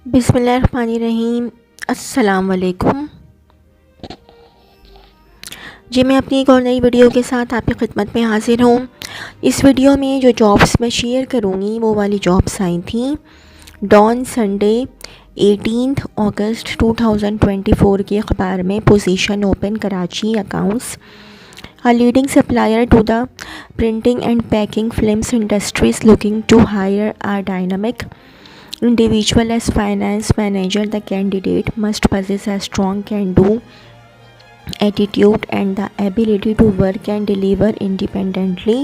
बिस्मिल्लाहिर्रहमानिर्रहीम। अस्सलाम वालेकुम। जी, मैं अपनी एक और नई वीडियो के साथ आपकी खिदमत में हाज़िर हूँ। इस वीडियो में जो जॉब्स मैं शेयर करूँगी वो वाली जॉब्स आई थी डॉन संडे 18 अगस्त 2024 के अखबार में। Position open Karachi accounts, a leading supplier to the printing and packing films industries looking to hire a dynamic individual as finance manager. The candidate must possess a strong can-do attitude and the ability to work and deliver independently.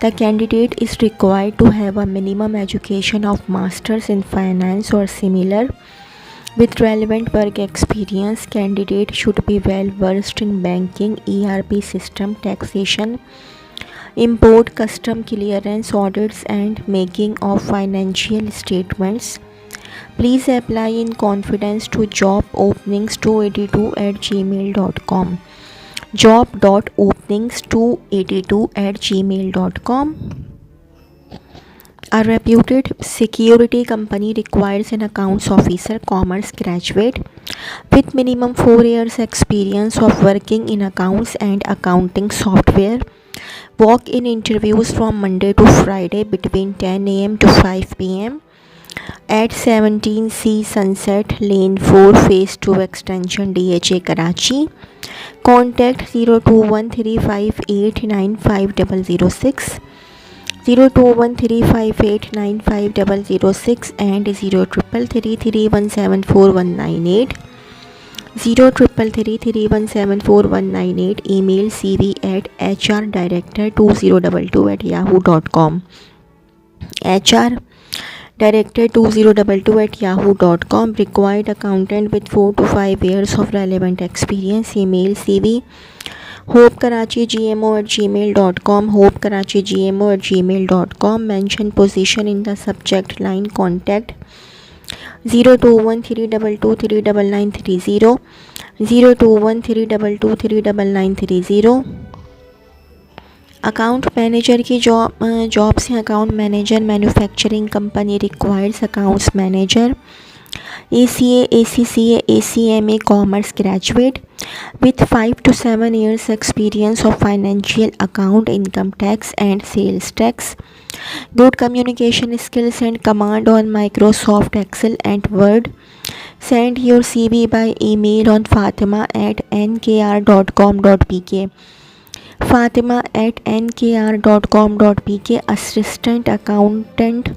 The candidate is required to have a minimum education of masters in finance or similar with relevant work experience. Candidate should be well versed in banking, ERP system, taxation, import, custom clearance, audits and making of financial statements. Please apply in confidence to jobopenings282@gmail.com. job.openings282@gmail.com. A reputed security company requires an accounts officer, commerce graduate with minimum 4 years experience of working in accounts and accounting software. Walk-in interviews from Monday to Friday between 10 a.m. to 5 p.m. at 17C Sunset Lane 4 Phase 2 Extension DHA Karachi. Contact 0213589506, 0213589506 and 033331749198, 033331749198. Email cv@hrdirector2022@yahoo.com, hrdirector2022@yahoo.com. Required accountant with 4 to 5 years of relevant experience. Email cv hopekarachi@gmail.com, hopekarachi@gmail.com. Mention position in the subject line. Contact 0213223930, 0213223930. Account manager की jobs हैं। Account manager, manufacturing company requires accounts manager, ACA, ACCA, ACMA commerce graduate with 5 to 7 years experience of financial account, income tax and sales tax. Good communication skills and command on Microsoft Excel and Word. Send your CV by email on fatima@nkr.com.pk, fatima@nkr.com.pk. Assistant accountant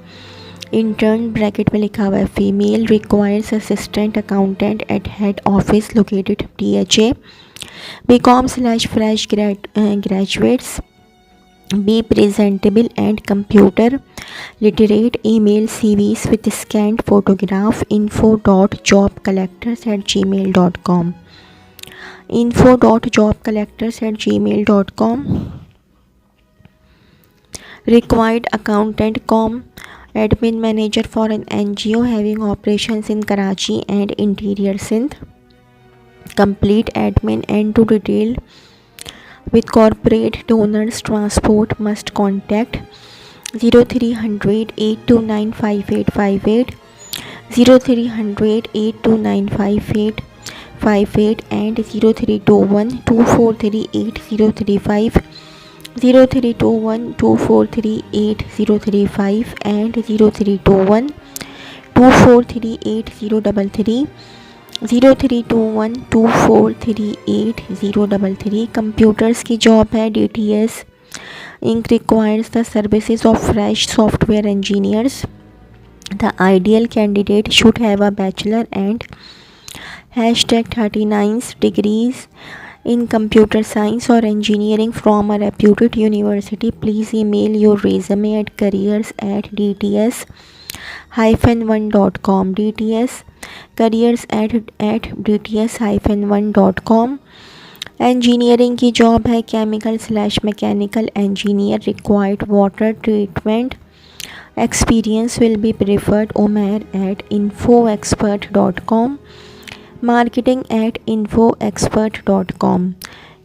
intern bracket में लिखा हुआ है female requires assistant accountant eight head office located DHA. BCom/fresh graduates. Be presentable and computer literate. Email CVs with scanned photograph. info.jobcollectors@gmail.com, info.jobcollectors@gmail.com. Required accountant admin manager for an NGO having operations in Karachi and interior Sindh. Complete admin end to detail with corporate donors. Transport must contact 0300-829-5858, 0300-829-5858 and 0321-2438-035, 0321-2438-035 and 0321-2438-033, 0321-2438-033. Computers की job है DTS Inc. requires the services of fresh software engineers. The ideal candidate should have a bachelor and #39 degrees in computer science or engineering from a reputed university. Please email your resume at careers@dts-1.com, dts careers@dts-1.com. Engineering की job है chemical mechanical engineer. Required water treatment experience will be preferred. umair@infoexpert.com, marketing@infoexpert.com.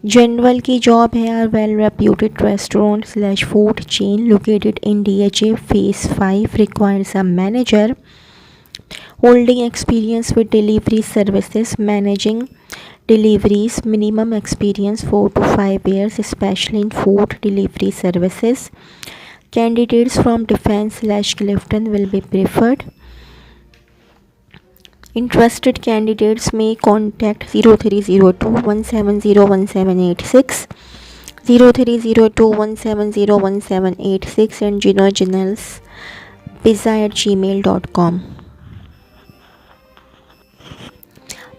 General की job है well reputed restaurant food chain located in DHA Phase 5. Requires a manager holding experience with delivery services, managing deliveries, minimum experience 4 to 5 years, especially in food delivery services. Candidates from Defence/Clifton will be preferred. Interested candidates may contact 0302 170 1786, 0302 170 1786 and ginojanelspizza@gmail.com.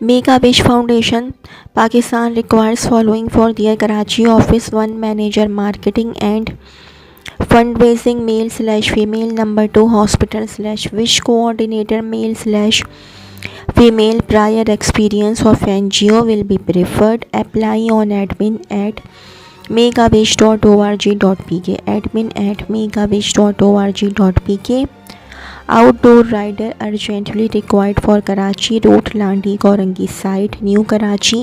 Make a Wish Foundation Pakistan requires following for their Karachi office: 1 manager marketing and fundraising male/female, number 2 hospital/wish coordinator male/female, prior experience of NGO will be preferred. Apply on admin@megawish.org.pk, admin@megawish.org.pk. Outdoor rider urgently required for Karachi Route Landi Korangi site, New Karachi.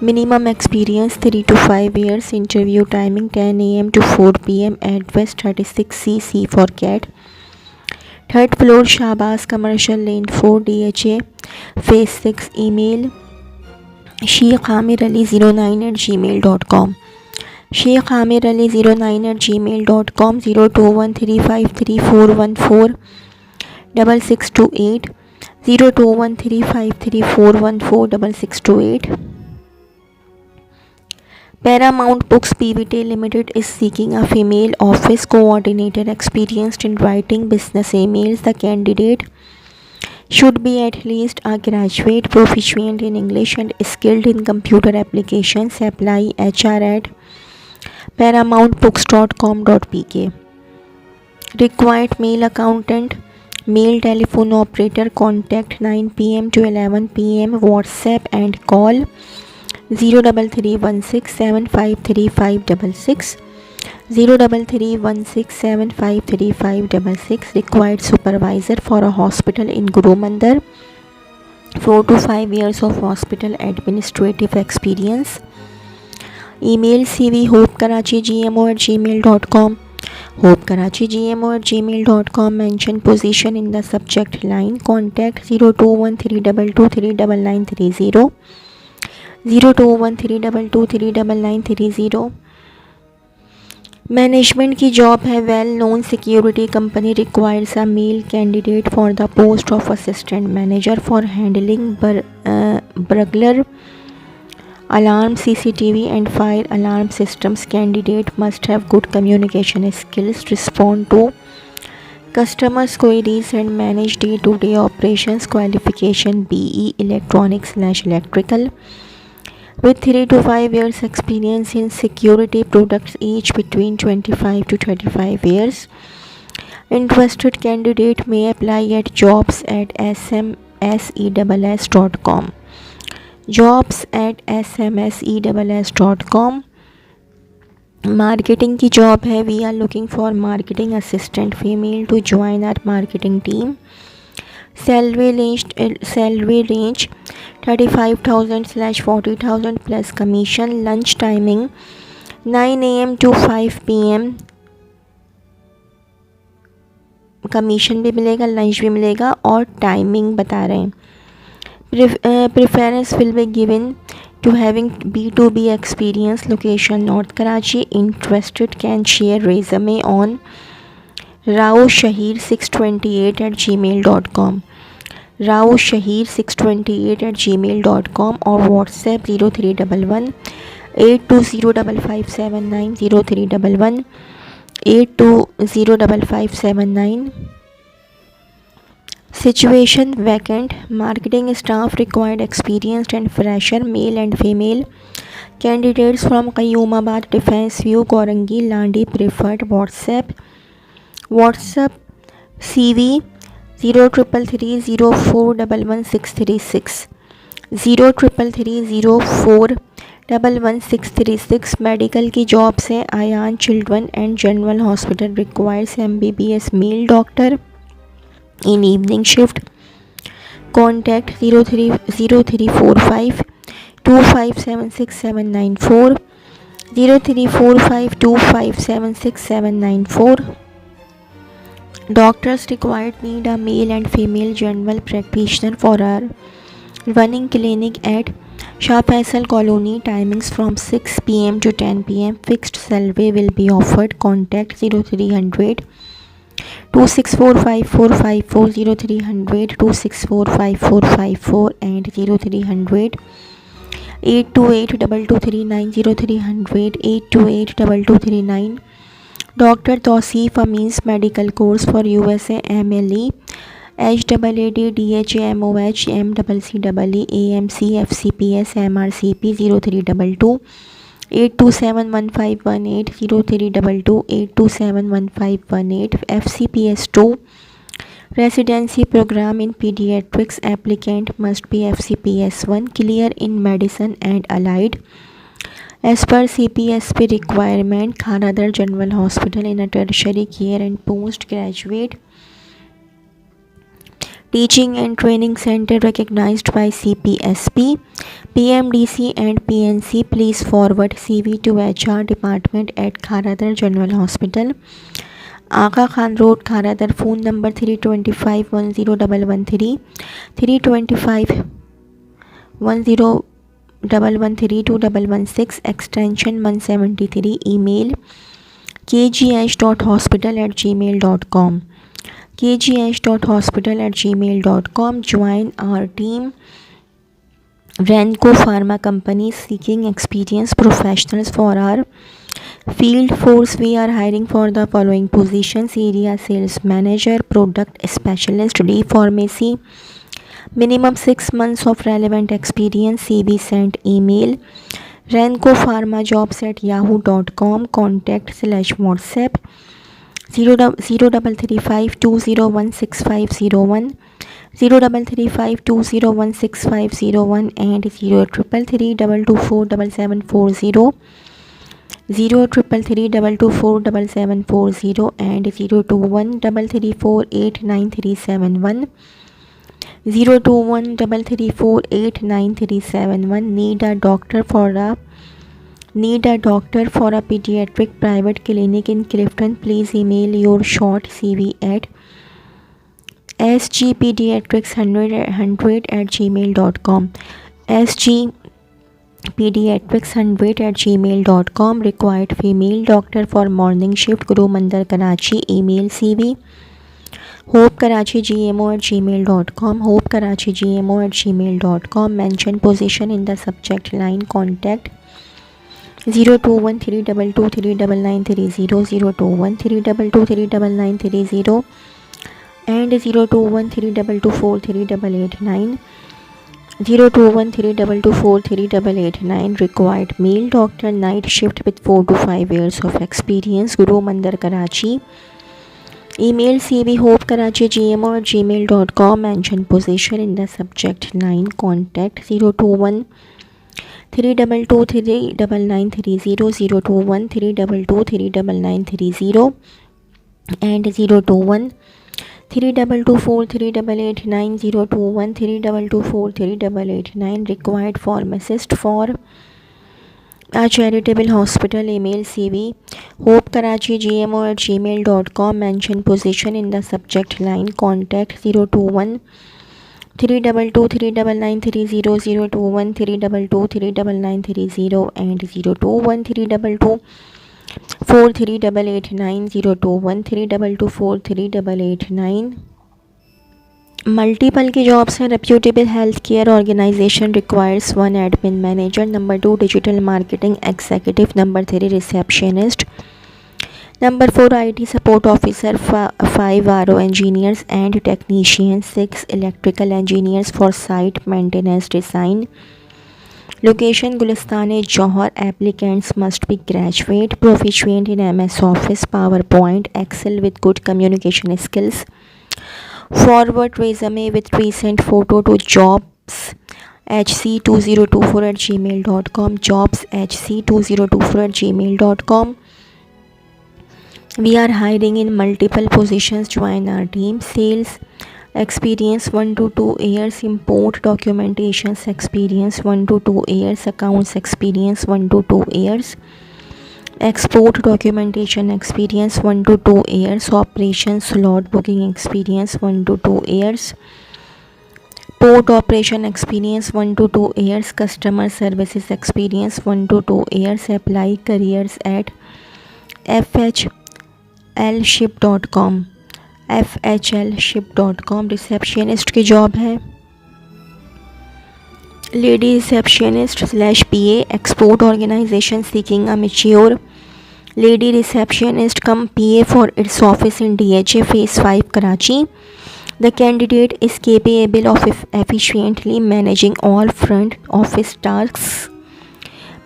Minimum experience 3 to 5 years. Interview timing 10 a.m. to 4 p.m. Address 36cc for cat. 3rd floor, Shahbaz Commercial Lane 4, DHA, Phase 6. Email sheikhamirali09@gmail.com, sheikhamirali09@gmail.com. 021353414628, 021353414628. Paramount Books Pvt Limited is seeking a female office coordinator experienced in writing business emails. The candidate should be at least a graduate, proficient in English and skilled in computer applications. Apply hr@paramountbooks.com.pk. Required male accountant, male telephone operator. Contact 9 p.m. to 11 p.m. WhatsApp and call 03316753566, 03316753566. Required supervisor for a hospital in Gurumandar, 4 to 5 years of hospital administrative experience. Email cvhopekarachi@gmail.com, hopekarachi@gmail.com. Mention position in the subject line. Contact 0213223930, 0213223930. Management की job है. Well known security company requires a male candidate for the post of assistant manager for handling burglar alarm, CCTV and fire alarm systems. Candidate must have good communication skills, respond to customers queries and manage day-to-day operations. Qualification BE electronics/electrical with 3 to 5 years experience in security products, age between 25 to 35 years. Interested candidate may apply at jobs@smsess.com, jobs@smsess.com. Marketing की job है. We are looking for marketing assistant female to join our marketing team. Salary range 35,000/40,000 plus commission. Lunch timing 9 a.m. to 5 p.m. Commission भी मिलेगा, lunch भी मिलेगा और timing बता रहे हैं. Preference will be given to having B2B experience. Location North Karachi. Interested can share resume on raoshahir628@gmail.com, raoshahir628@gmail.com or WhatsApp 0311 820559, 0311 820559. Situation vacant. Marketing staff required experienced and fresher, male and female. Candidates from Qayyumabad, Defence View, Korangi, Landi preferred. WhatsApp CV 0333041166, 0333041166. Medical की job से Ayan children and general hospital requires MBBS male doctor in evening shift. Contact 0345 2576794, 0345 2576794. Doctors required need a male and female general practitioner for our running clinic at Shah Faisal Colony. Timings from 6 p.m. to 10 p.m. Fixed salary will be offered. Contact 0300 2645454 0300 2645454 and 0300 828 2239 0300 828 2239. Dr. Tawseef Amin's medical course for USA MLE HAAD DHAMOH MCCEE AMC FCPS MRCP 0322 8271518 0322 8271518 FCPS 2 Residency program in pediatrics. Applicant must be FCPS 1 clear in medicine and allied. As per CPSP requirement, Kharadar General Hospital in a tertiary care and postgraduate teaching and training center recognized by CPSP, PMDC and PNC. Please forward CV to HR department at Kharadar General Hospital, Aga Khan Road, Kharadar. Phone number 325 10113 325 10113 2116 extension 173. Email kgh.hospital@gmail.com kgh.hospital@gmail.com. Join our team. Renco Pharma Company seeking experienced professionals for our field force. We are hiring for the following positions: area sales manager, product specialist, D pharmacy. Minimum 6 months of relevant experience. CV sent. Email rencopharmajobs@yahoo.com. Contact/WhatsApp 0335 2016501 0335 2016501 and 0333 2247740 0333 2247740 and 021 334 021 334 Need a doctor for a pediatric private clinic in Clifton. Please email your short CV at sgpediatrics100@gmail.com sgpediatrics100@gmail.com. Required female doctor for morning shift, Guru Mandar, Karachi. Email CV hopekarachi@gmail.com hopekarachi@gmail.com. Mention position in the subject line. Contact 021 322 39930 021 322 39930 and 021 324 3889 021 324 3889. Required male doctor, night shift with 4 to 5 years of experience, Guru Mandar, Karachi. Email CV hopekarachi@gmail.com. Mention position in the subject line. Contact 021 322 39930 021 322 39930 and 021 324 3889 021 324 3889. Required pharmacist for a charitable hospital. Email CV hopekarachi@gmail.com. Mention position in the subject line. Contact 021 322 39930 021 322 39930 and 021 322 438889 021 322 438889. Multiple की jobs हैं. Reputable health care organisation requires 1 admin manager, number 2 digital marketing executive, number 3 receptionist, number 4 IT support officer, 5 RO engineers and technicians, 6 electrical engineers for site maintenance design. Location Gulistane, Johor. Applicants must be graduate, proficient in MS Office, PowerPoint, Excel with good communication skills. Forward resume with recent photo to jobshc2024@gmail.com jobshc2024@gmail.com. We are hiring in multiple positions. Join our team. Sales experience 1 to 2 years, import documentations experience 1 to 2 years, accounts experience 1 to 2 years, export documentation experience 1 to 2 years, operation slot booking experience 1 to 2 years, port operation experience 1 to 2 years, customer services experience 1 to 2 years. Apply careers at fhlship.com, fhlship.com। Receptionist की job है, lady receptionist /PA, export organisation seeking a mature lady receptionist cum PA for its office in DHA phase 5 Karachi. The candidate is capable of efficiently managing all front office tasks.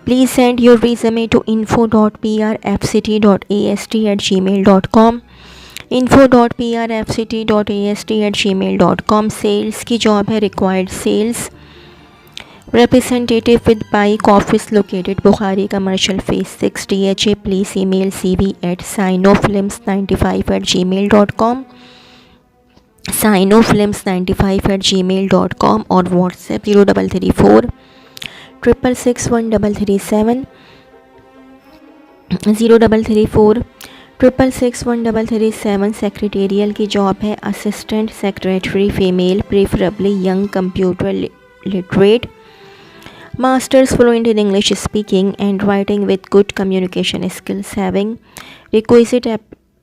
Please send your resume to info.prfct.ast@gmail.com, info.prfct.ast@gmail.com। Sales की job है, required sales representative with bike office located Bukhari Commercial phase 6 DHA. Please email CV at sinofilms95@gmail.com, sinofilms95@gmail.com और WhatsApp 0334 666 1337, 0334 666 1337। Secretarial की job है, assistant secretary female, preferably young, computer literate, masters fluent in English speaking and writing with good communication skills, having requisite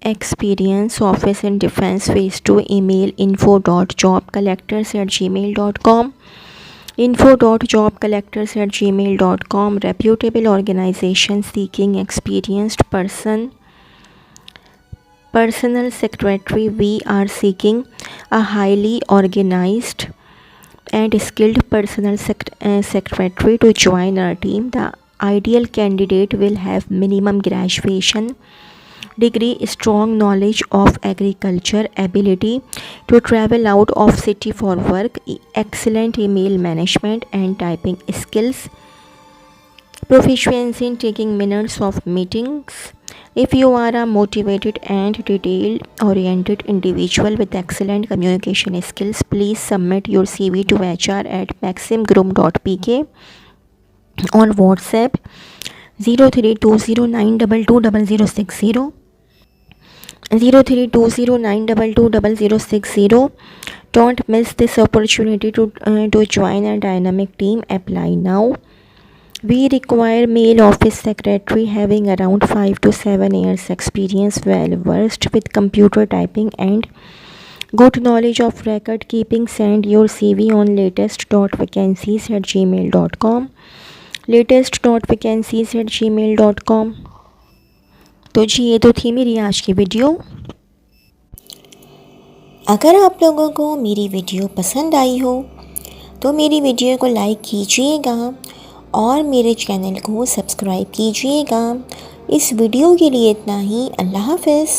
experience office in defense phase 2. Email info.jobcollectors@gmail.com, info.jobcollectors@gmail.com। reputable organization seeking experienced personal secretary. We are seeking a highly organized and skilled personal secretary to join our team. The ideal candidate will have minimum graduation degree, strong knowledge of agriculture, ability to travel out of city for work, excellent email management and typing skills, proficiency in taking minutes of meetings. If you are a motivated and detail-oriented individual with excellent communication skills, please submit your CV to hr@maximgroup.pk on WhatsApp 0320922060, 0320922060। Don't miss this opportunity to join a dynamic team. Apply now. We require male office secretary having around 5 to 7 years experience, well versed with computer typing and good knowledge of record keeping. Send your CV on latest.vacancies@gmail.com, latest.vacancies@gmail.com। तो जी ये तो थी मेरी आज की video. अगर आप लोगों को मेरी वीडियो पसंद आई हो तो मेरी वीडियो को लाइक कीजिएगा और मेरे चैनल को सब्सक्राइब कीजिएगा। इस वीडियो के लिए इतना ही। अल्लाह हाफ़िज़।